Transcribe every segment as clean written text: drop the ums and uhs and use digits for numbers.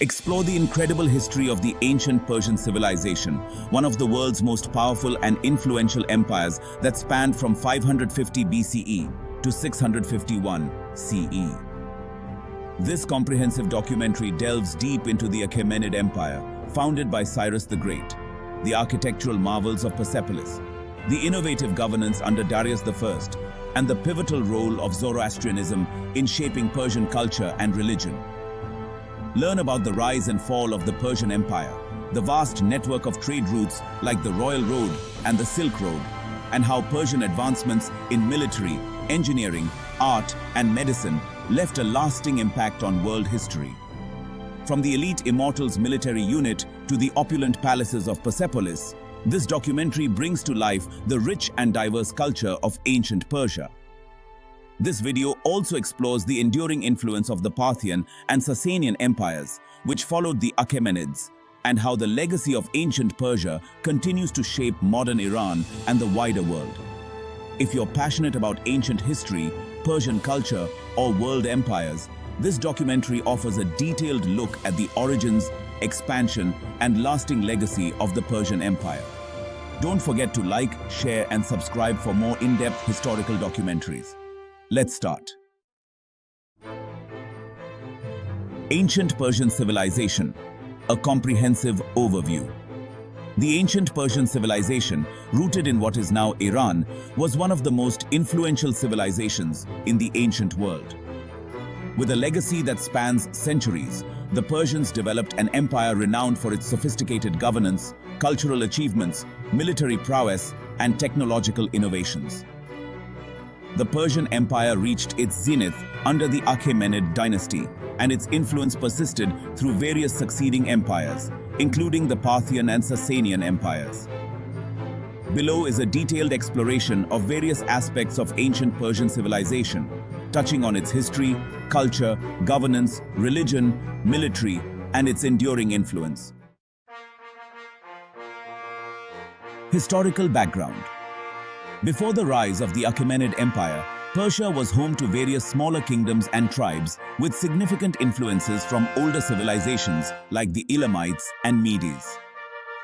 Explore the incredible history of the ancient Persian civilization, one of the world's most powerful and influential empires that spanned from 550 BCE to 651 CE. This comprehensive documentary delves deep into the Achaemenid Empire, founded by Cyrus the Great, the architectural marvels of Persepolis, the innovative governance under Darius I, and the pivotal role of Zoroastrianism in shaping Persian culture and religion. Learn about the rise and fall of the Persian Empire, the vast network of trade routes like the Royal Road and the Silk Road, and how Persian advancements in military, engineering, art, and medicine left a lasting impact on world history. From the elite Immortals military unit to the opulent palaces of Persepolis, this documentary brings to life the rich and diverse culture of ancient Persia. This video also explores the enduring influence of the Parthian and Sassanian empires, which followed the Achaemenids, and how the legacy of ancient Persia continues to shape modern Iran and the wider world. If you're passionate about ancient history, Persian culture, or world empires, this documentary offers a detailed look at the origins, expansion, and lasting legacy of the Persian Empire. Don't forget to like, share, and subscribe for more in-depth historical documentaries. Let's start. Ancient Persian Civilization, a comprehensive overview. The ancient Persian civilization, rooted in what is now Iran, was one of the most influential civilizations in the ancient world. With a legacy that spans centuries, the Persians developed an empire renowned for its sophisticated governance, cultural achievements, military prowess, and technological innovations. The Persian Empire reached its zenith under the Achaemenid dynasty, and its influence persisted through various succeeding empires, including the Parthian and Sassanian empires. Below is a detailed exploration of various aspects of ancient Persian civilization, touching on its history, culture, governance, religion, military, and its enduring influence. Historical background. Before the rise of the Achaemenid Empire, Persia was home to various smaller kingdoms and tribes with significant influences from older civilizations like the Elamites and Medes.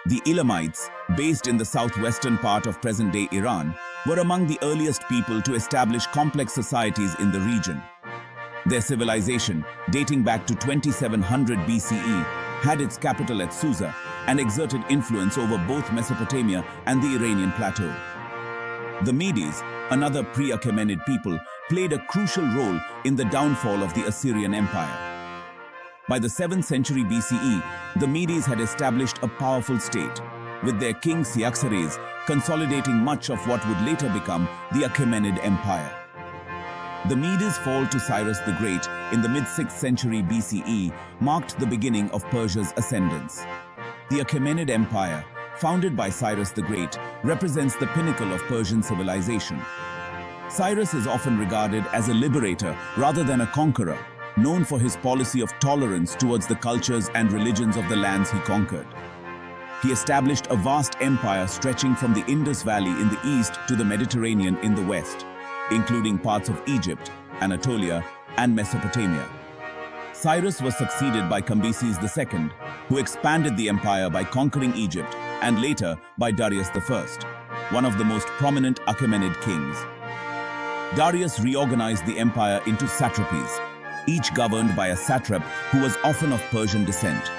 The Elamites, based in the southwestern part of present-day Iran, were among the earliest people to establish complex societies in the region. Their civilization, dating back to 2700 BCE, had its capital at Susa and exerted influence over both Mesopotamia and the Iranian plateau. The Medes, another pre-Achaemenid people, played a crucial role in the downfall of the Assyrian Empire. By the 7th century BCE, the Medes had established a powerful state, with their king Cyaxares consolidating much of what would later become the Achaemenid Empire. The Medes' fall to Cyrus the Great in the mid-6th century BCE marked the beginning of Persia's ascendance. The Achaemenid Empire, founded by Cyrus the Great, represents the pinnacle of Persian civilization. Cyrus is often regarded as a liberator rather than a conqueror, known for his policy of tolerance towards the cultures and religions of the lands he conquered. He established a vast empire stretching from the Indus Valley in the east to the Mediterranean in the west, including parts of Egypt, Anatolia, and Mesopotamia. Cyrus was succeeded by Cambyses II, who expanded the empire by conquering Egypt, and later by Darius I, one of the most prominent Achaemenid kings. Darius reorganized the empire into satrapies, each governed by a satrap who was often of Persian descent.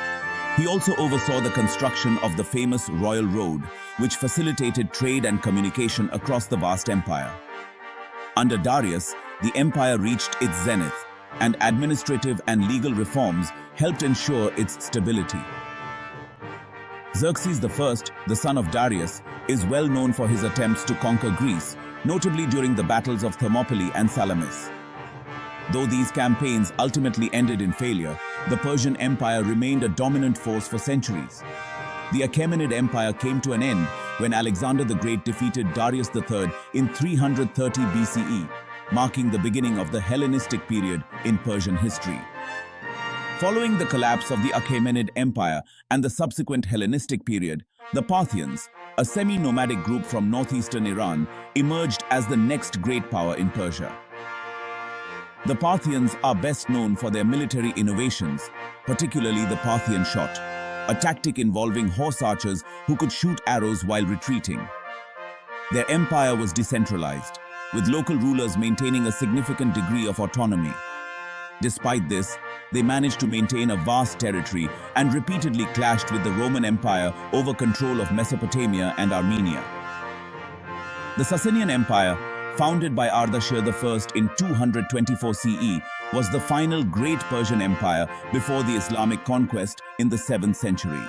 He also oversaw the construction of the famous Royal Road, which facilitated trade and communication across the vast empire. Under Darius, the empire reached its zenith, and administrative and legal reforms helped ensure its stability. Xerxes I, the son of Darius, is well known for his attempts to conquer Greece, notably during the battles of Thermopylae and Salamis. Though these campaigns ultimately ended in failure, the Persian Empire remained a dominant force for centuries. The Achaemenid Empire came to an end when Alexander the Great defeated Darius III in 330 BCE, marking the beginning of the Hellenistic period in Persian history. Following the collapse of the Achaemenid Empire and the subsequent Hellenistic period, the Parthians, a semi-nomadic group from northeastern Iran, emerged as the next great power in Persia. The Parthians are best known for their military innovations, particularly the Parthian shot, a tactic involving horse archers who could shoot arrows while retreating. Their empire was decentralized, with local rulers maintaining a significant degree of autonomy. Despite this, they managed to maintain a vast territory and repeatedly clashed with the Roman Empire over control of Mesopotamia and Armenia. The Sassanian Empire, founded by Ardashir I in 224 CE, was the final great Persian empire before the Islamic conquest in the 7th century.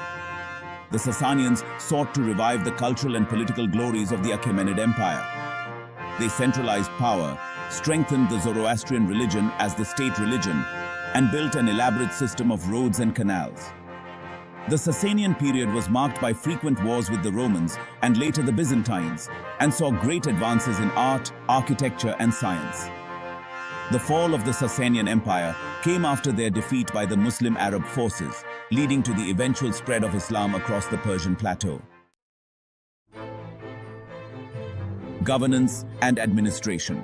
The Sassanians sought to revive the cultural and political glories of the Achaemenid Empire. They centralized power, strengthened the Zoroastrian religion as the state religion, and built an elaborate system of roads and canals. The Sassanian period was marked by frequent wars with the Romans and later the Byzantines, and saw great advances in art, architecture, and science. The fall of the Sassanian Empire came after their defeat by the Muslim Arab forces, leading to the eventual spread of Islam across the Persian plateau. Governance and administration.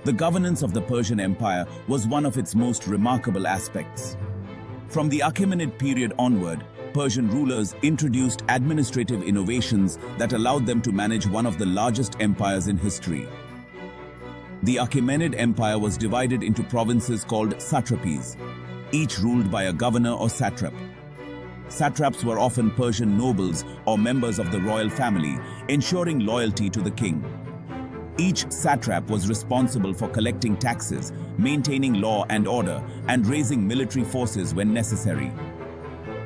The governance of the Persian Empire was one of its most remarkable aspects. From the Achaemenid period onward, Persian rulers introduced administrative innovations that allowed them to manage one of the largest empires in history. The Achaemenid Empire was divided into provinces called satrapies, each ruled by a governor or satrap. Satraps were often Persian nobles or members of the royal family, ensuring loyalty to the king. Each satrap was responsible for collecting taxes, maintaining law and order, and raising military forces when necessary.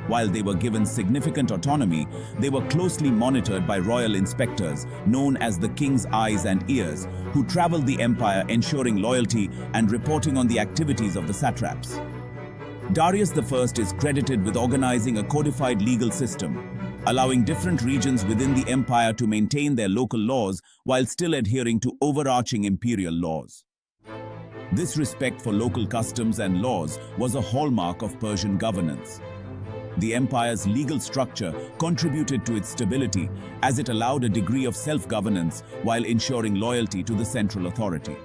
While they were given significant autonomy, they were closely monitored by royal inspectors, known as the king's eyes and ears, who traveled the empire ensuring loyalty and reporting on the activities of the satraps. Darius I is credited with organizing a codified legal system, allowing different regions within the empire to maintain their local laws while still adhering to overarching imperial laws. This respect for local customs and laws was a hallmark of Persian governance. The empire's legal structure contributed to its stability as it allowed a degree of self-governance while ensuring loyalty to the central authority.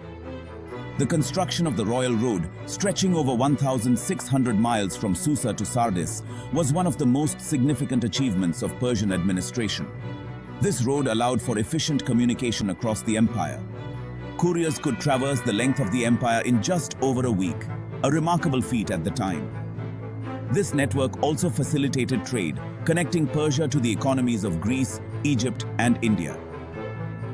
The construction of the Royal Road, stretching over 1,600 miles from Susa to Sardis, was one of the most significant achievements of Persian administration. This road allowed for efficient communication across the empire. Couriers could traverse the length of the empire in just over a week, a remarkable feat at the time. This network also facilitated trade, connecting Persia to the economies of Greece, Egypt, and India.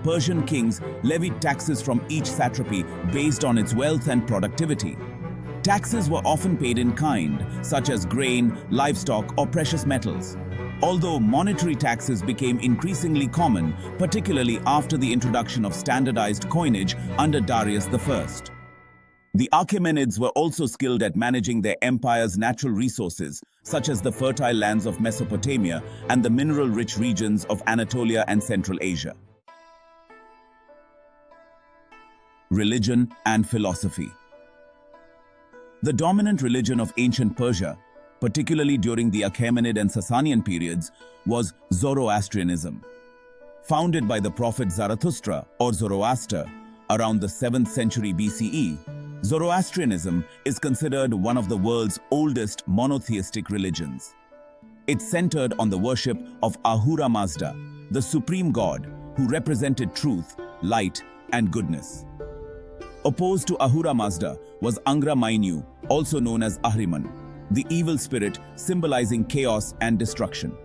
Persian kings levied taxes from each satrapy based on its wealth and productivity. Taxes were often paid in kind, such as grain, livestock, or precious metals. Although monetary taxes became increasingly common, particularly after the introduction of standardized coinage under Darius I. The Achaemenids were also skilled at managing their empire's natural resources, such as the fertile lands of Mesopotamia and the mineral-rich regions of Anatolia and Central Asia. Religion and philosophy. The dominant religion of ancient Persia, particularly during the Achaemenid and Sassanian periods, was Zoroastrianism. Founded by the prophet Zarathustra or Zoroaster around the 7th century BCE, Zoroastrianism is considered one of the world's oldest monotheistic religions. It centered on the worship of Ahura Mazda, the supreme god who represented truth, light, and goodness. Opposed to Ahura Mazda was Angra Mainyu, also known as Ahriman, the evil spirit symbolizing chaos and destruction.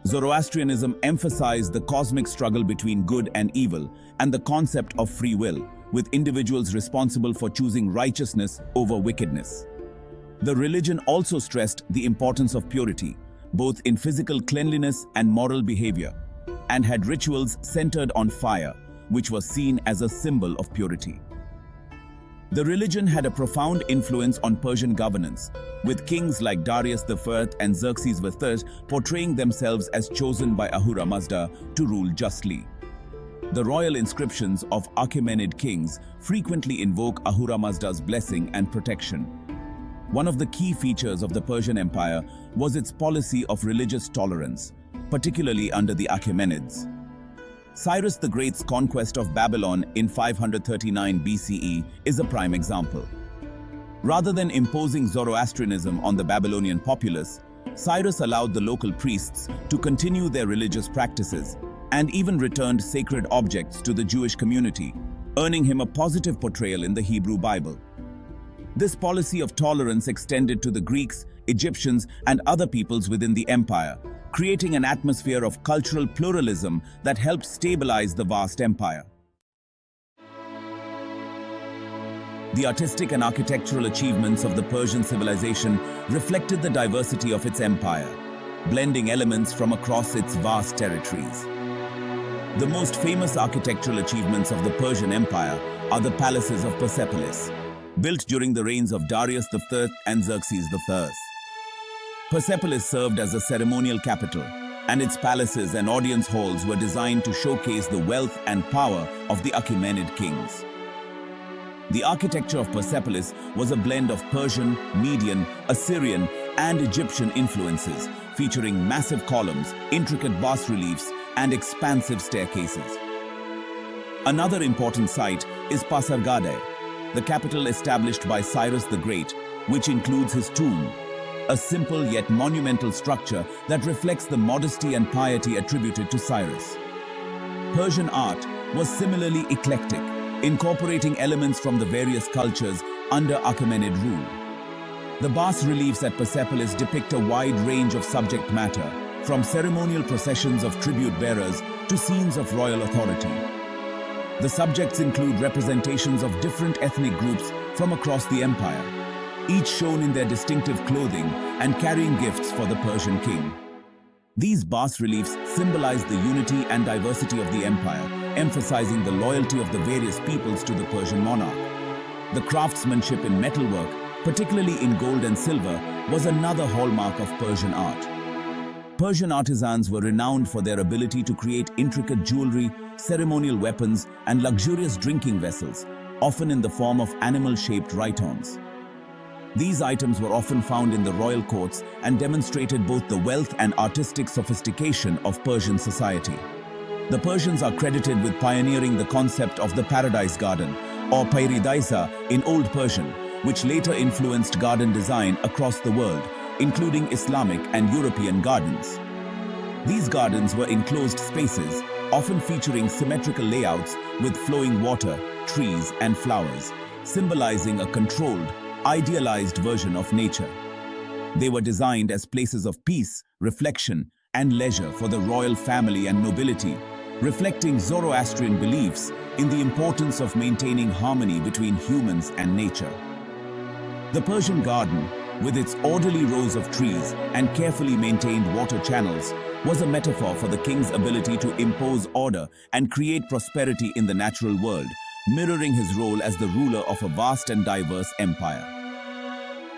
Zoroastrianism emphasized the cosmic struggle between good and evil and the concept of free will, with individuals responsible for choosing righteousness over wickedness. The religion also stressed the importance of purity, both in physical cleanliness and moral behavior, and had rituals centered on fire, which was seen as a symbol of purity. The religion had a profound influence on Persian governance, with kings like Darius I and Xerxes III portraying themselves as chosen by Ahura Mazda to rule justly. The royal inscriptions of Achaemenid kings frequently invoke Ahura Mazda's blessing and protection. One of the key features of the Persian Empire was its policy of religious tolerance, particularly under the Achaemenids. Cyrus the Great's conquest of Babylon in 539 BCE is a prime example. Rather than imposing Zoroastrianism on the Babylonian populace, Cyrus allowed the local priests to continue their religious practices and even returned sacred objects to the Jewish community, earning him a positive portrayal in the Hebrew Bible. This policy of tolerance extended to the Greeks, Egyptians, and other peoples within the empire, creating an atmosphere of cultural pluralism that helped stabilize the vast empire. The artistic and architectural achievements of the Persian civilization reflected the diversity of its empire, blending elements from across its vast territories. The most famous architectural achievements of the Persian Empire are the palaces of Persepolis, built during the reigns of Darius I and Xerxes I. Persepolis served as a ceremonial capital, and its palaces and audience halls were designed to showcase the wealth and power of the Achaemenid kings. The architecture of Persepolis was a blend of Persian, Median, Assyrian, and Egyptian influences, featuring massive columns, intricate bas-reliefs, and expansive staircases. Another important site is Pasargadae, the capital established by Cyrus the Great, which includes his tomb, a simple yet monumental structure that reflects the modesty and piety attributed to Cyrus. Persian art was similarly eclectic, incorporating elements from the various cultures under Achaemenid rule. The bas-reliefs at Persepolis depict a wide range of subject matter, from ceremonial processions of tribute bearers to scenes of royal authority. The subjects include representations of different ethnic groups from across the empire, each shown in their distinctive clothing and carrying gifts for the Persian king. These bas-reliefs symbolize the unity and diversity of the empire, emphasizing the loyalty of the various peoples to the Persian monarch. The craftsmanship in metalwork, particularly in gold and silver, was another hallmark of Persian art. Persian artisans were renowned for their ability to create intricate jewelry, ceremonial weapons, and luxurious drinking vessels, often in the form of animal-shaped rhytons. These items were often found in the royal courts and demonstrated both the wealth and artistic sophistication of Persian society. The Persians are credited with pioneering the concept of the paradise garden, or paradisa in Old Persian, which later influenced garden design across the world, including Islamic and European gardens. These gardens were enclosed spaces, often featuring symmetrical layouts with flowing water, trees, and flowers, symbolizing a controlled, idealized version of nature. They were designed as places of peace, reflection, and leisure for the royal family and nobility, reflecting Zoroastrian beliefs in the importance of maintaining harmony between humans and nature. The Persian garden, with its orderly rows of trees and carefully maintained water channels, was a metaphor for the king's ability to impose order and create prosperity in the natural world, mirroring his role as the ruler of a vast and diverse empire.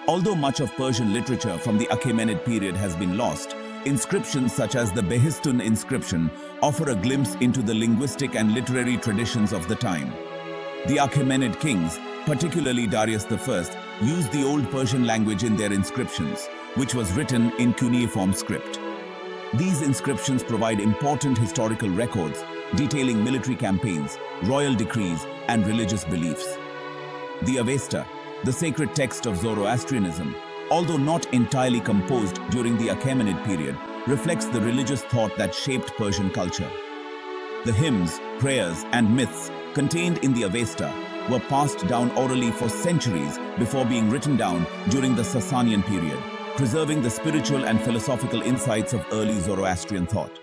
Although much of Persian literature from the Achaemenid period has been lost, inscriptions such as the Behistun inscription offer a glimpse into the linguistic and literary traditions of the time. The Achaemenid kings, particularly Darius I, used the Old Persian language in their inscriptions, which was written in cuneiform script. These inscriptions provide important historical records detailing military campaigns, royal decrees, and religious beliefs. The Avesta, the sacred text of Zoroastrianism, although not entirely composed during the Achaemenid period, reflects the religious thought that shaped Persian culture. The hymns, prayers, and myths contained in the Avesta were passed down orally for centuries before being written down during the Sassanian period, preserving the spiritual and philosophical insights of early Zoroastrian thought.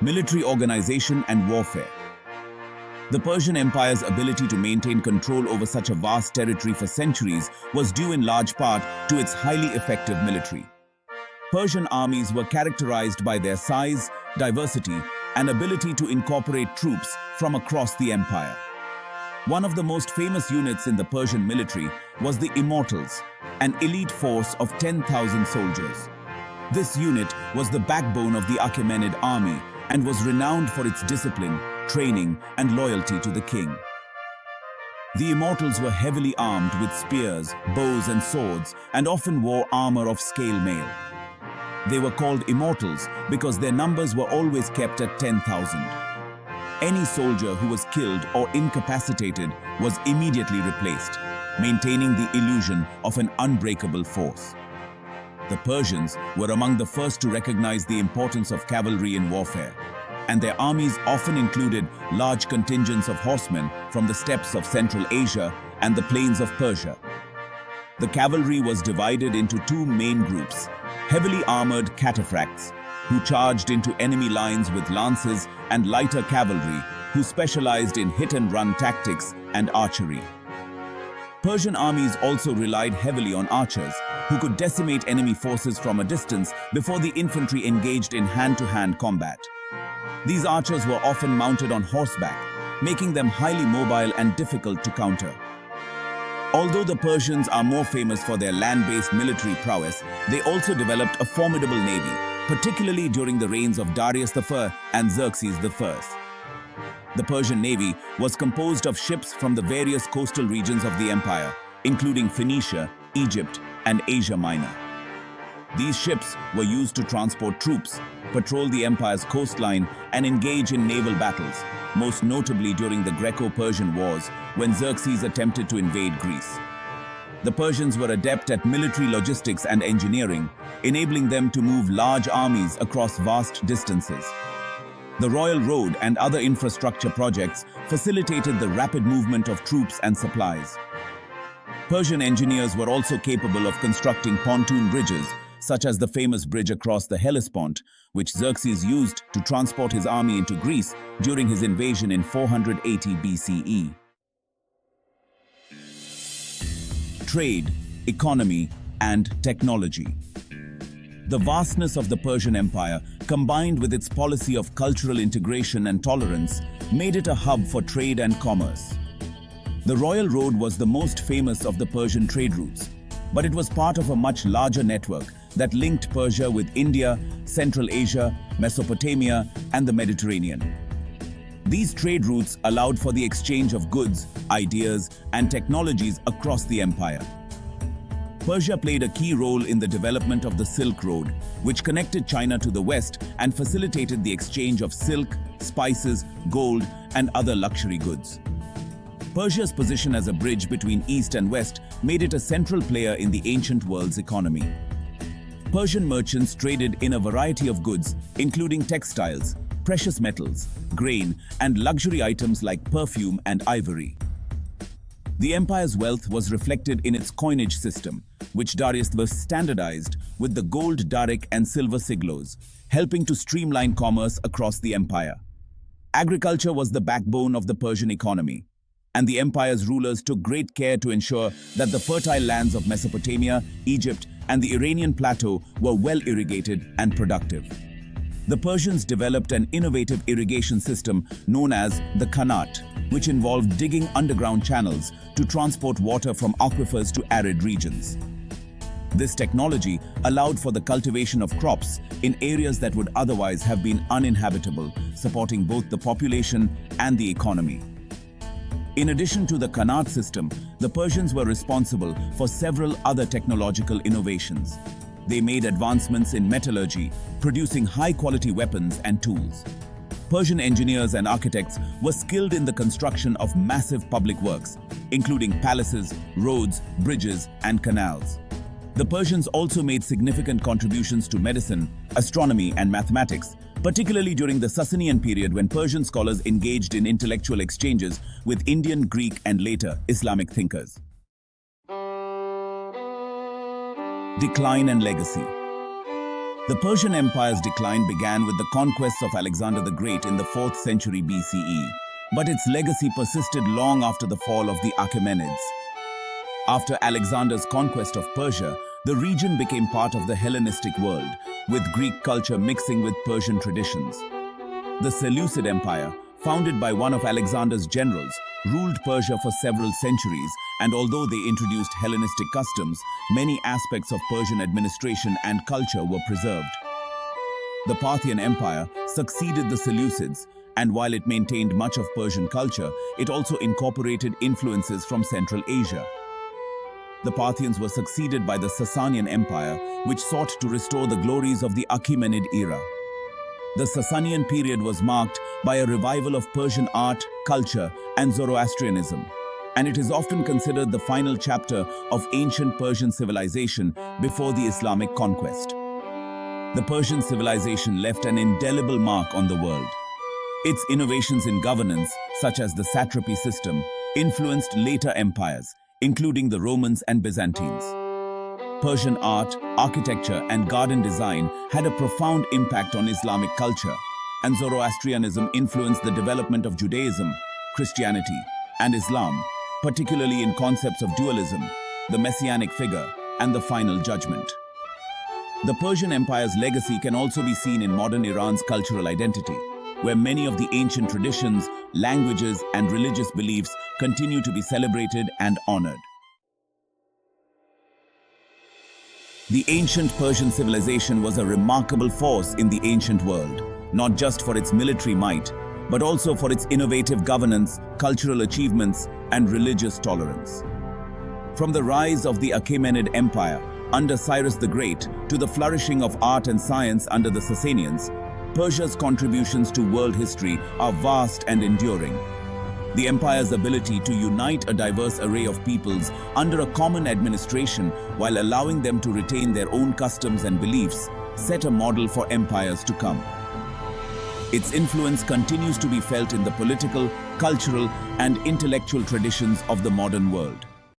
Military organization and warfare. The Persian Empire's ability to maintain control over such a vast territory for centuries was due in large part to its highly effective military. Persian armies were characterized by their size, diversity, and ability to incorporate troops from across the empire. One of the most famous units in the Persian military was the Immortals, an elite force of 10,000 soldiers. This unit was the backbone of the Achaemenid army and was renowned for its discipline, training, and loyalty to the king. The Immortals were heavily armed with spears, bows, and swords, and often wore armor of scale mail. They were called Immortals because their numbers were always kept at 10,000. Any soldier who was killed or incapacitated was immediately replaced, maintaining the illusion of an unbreakable force. The Persians were among the first to recognize the importance of cavalry in warfare, and their armies often included large contingents of horsemen from the steppes of Central Asia and the plains of Persia. The cavalry was divided into two main groups: heavily armored cataphracts, who charged into enemy lines with lances, and lighter cavalry, who specialized in hit-and-run tactics and archery. Persian armies also relied heavily on archers, who could decimate enemy forces from a distance before the infantry engaged in hand-to-hand combat. These archers were often mounted on horseback, making them highly mobile and difficult to counter. Although the Persians are more famous for their land-based military prowess, they also developed a formidable navy, particularly during the reigns of Darius I and Xerxes I. The Persian navy was composed of ships from the various coastal regions of the empire, including Phoenicia, Egypt, and Asia Minor. These ships were used to transport troops, patrol the empire's coastline, and engage in naval battles, most notably during the Greco-Persian Wars when Xerxes attempted to invade Greece. The Persians were adept at military logistics and engineering, enabling them to move large armies across vast distances. The royal road and other infrastructure projects facilitated the rapid movement of troops and supplies. Persian engineers were also capable of constructing pontoon bridges, such as the famous bridge across the Hellespont, which Xerxes used to transport his army into Greece during his invasion in 480 BCE. Trade, economy, and technology. The vastness of the Persian Empire, combined with its policy of cultural integration and tolerance, made it a hub for trade and commerce. The Royal Road was the most famous of the Persian trade routes, but it was part of a much larger network that linked Persia with India, Central Asia, Mesopotamia, and the Mediterranean. These trade routes allowed for the exchange of goods, ideas, and technologies across the empire. Persia played a key role in the development of the Silk Road, which connected China to the west and facilitated the exchange of silk, spices, gold, and other luxury goods. Persia's position as a bridge between East and West made it a central player in the ancient world's economy. Persian merchants traded in a variety of goods, including textiles, precious metals, grain, and luxury items like perfume and ivory. The empire's wealth was reflected in its coinage system, which Darius I standardized with the gold daric and silver siglos, helping to streamline commerce across the empire. Agriculture was the backbone of the Persian economy, and the empire's rulers took great care to ensure that the fertile lands of Mesopotamia, Egypt, and the Iranian plateau were well irrigated and productive. The Persians developed an innovative irrigation system known as the Qanat, which involved digging underground channels to transport water from aquifers to arid regions. This technology allowed for the cultivation of crops in areas that would otherwise have been uninhabitable, supporting both the population and the economy. In addition to the Qanat system, the Persians were responsible for several other technological innovations. They made advancements in metallurgy, producing high-quality weapons and tools. Persian engineers and architects were skilled in the construction of massive public works, including palaces, roads, bridges, and canals. The Persians also made significant contributions to medicine, astronomy, and mathematics, particularly during the Sassanian period when Persian scholars engaged in intellectual exchanges with Indian, Greek, and later Islamic thinkers. Decline and legacy. The Persian Empire's decline began with the conquests of Alexander the Great in the 4th century BCE, but its legacy persisted long after the fall of the Achaemenids. After Alexander's conquest of Persia, the region became part of the Hellenistic world, with Greek culture mixing with Persian traditions. The Seleucid Empire, founded by one of Alexander's generals, ruled Persia for several centuries, and although they introduced Hellenistic customs, many aspects of Persian administration and culture were preserved. The Parthian Empire succeeded the Seleucids, and while it maintained much of Persian culture, it also incorporated influences from Central Asia. The Parthians were succeeded by the Sassanian Empire, which sought to restore the glories of the Achaemenid era. The Sassanian period was marked by a revival of Persian art, culture, and Zoroastrianism, and it is often considered the final chapter of ancient Persian civilization before the Islamic conquest. The Persian civilization left an indelible mark on the world. Its innovations in governance, such as the satrapy system, influenced later empires, including the Romans and Byzantines. Persian art, architecture, and garden design had a profound impact on Islamic culture, and Zoroastrianism influenced the development of Judaism, Christianity, and Islam, particularly in concepts of dualism, the messianic figure, and the final judgment. The Persian Empire's legacy can also be seen in modern Iran's cultural identity, where many of the ancient traditions, languages, and religious beliefs continue to be celebrated and honored. The ancient Persian civilization was a remarkable force in the ancient world, not just for its military might, but also for its innovative governance, cultural achievements, and religious tolerance. From the rise of the Achaemenid Empire under Cyrus the Great to the flourishing of art and science under the Sassanians, Persia's contributions to world history are vast and enduring. The empire's ability to unite a diverse array of peoples under a common administration while allowing them to retain their own customs and beliefs set a model for empires to come. Its influence continues to be felt in the political, cultural, and intellectual traditions of the modern world.